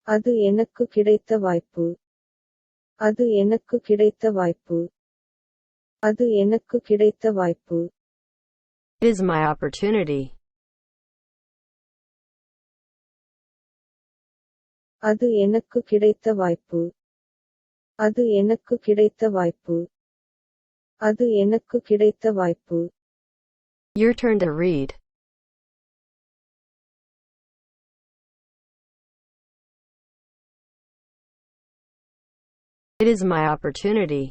அது எனக்கு கிடைத்த வாய்ப்பு. அது எனக்கு கிடைத்த வாய்ப்பு. அது எனக்கு கிடைத்த வாய்ப்பு. It is my opportunity. அது எனக்கு கிடைத்த வாய்ப்பு. அது எனக்கு கிடைத்த வாய்ப்பு. அது எனக்கு கிடைத்த வாய்ப்பு. Your turn to read. It is my opportunity.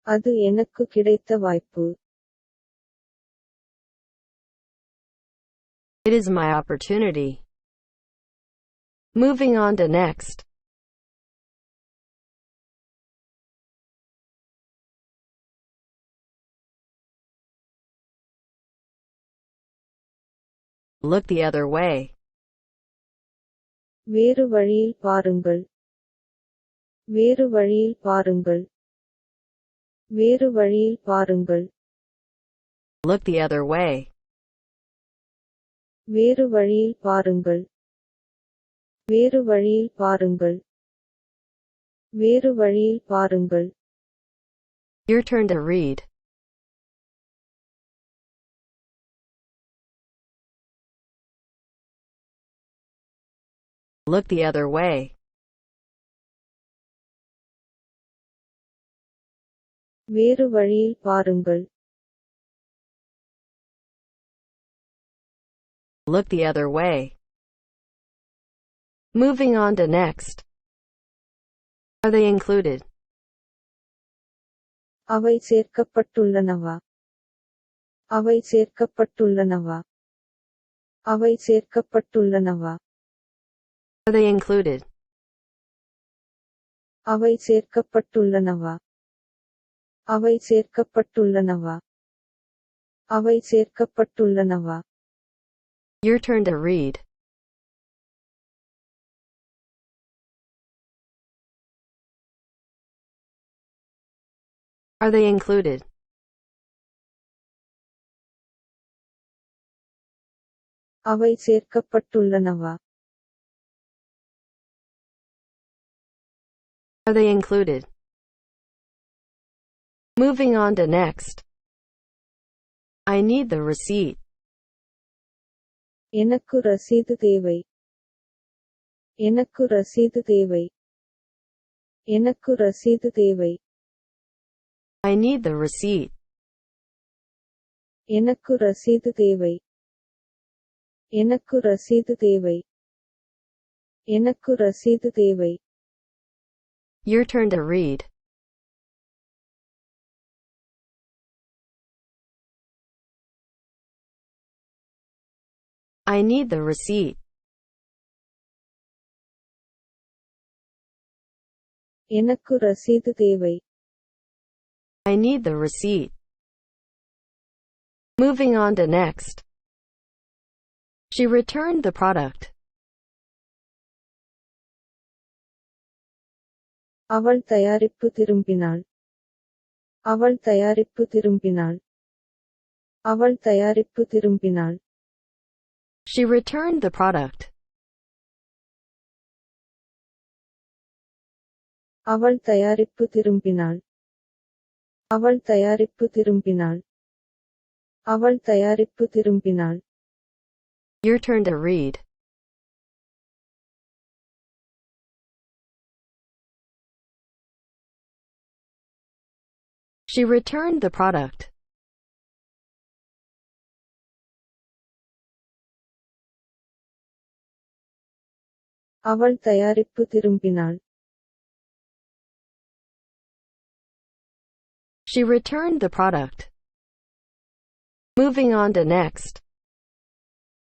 அது எனக்கு கிடைத்த வாய்ப்பு. It is my opportunity. Moving on to next. Look the other way. வேறு வழியில் பாருங்கள். வேறு வழியில் பாருங்கள். வேறு வழியில் பாருங்கள். Look the other way. வேறு வழியில் பாருங்கள். வேறு வழியில் பாருங்கள். வேறு வழியில் பாருங்கள். Your turn to read. Look the other way. வேறு வழியில் பாருங்கள். Look the other way. Moving on to next. Are they included? அவை சேர்க்கப்பட்டுள்ளனவா? அவை சேர்க்கப்பட்டுள்ளனவா? அவை சேர்க்கப்பட்டுள்ளனவா? Are they included? அவை சேர்க்கப்பட்டுள்ளனவா? அவை சேர்க்கப்பட்டுள்ளனவா? அவை சேர்க்கப்பட்டுள்ளனவா? Your turn to read. Are they included? அவை சேர்க்கப்பட்டுள்ளனவா? Are they included? Moving on to next. I need the receipt. எனக்கு ரசீது தேவை. எனக்கு ரசீது தேவை. எனக்கு ரசீது தேவை. I need the receipt. எனக்கு ரசீது தேவை. எனக்கு ரசீது தேவை. எனக்கு ரசீது தேவை. Your turn to read. I need the receipt. எனக்கு ரசீது தேவை. I need the receipt. Moving on to next. She returned the product. அவள் தயாரிப்பு திரும்பினாள். அவள் தயாரிப்பு திரும்பினாள். அவள் தயாரிப்பு திரும்பினாள். She returned the product. அவள் தயாரிப்பு திரும்பினாள். அவள் தயாரிப்பு திரும்பினாள். அவள் தயாரிப்பு திரும்பினாள். Your turn to read. She returned the product. அவள் தயாரிப்பு திரும்பினாள். She returned the product. Moving on to next.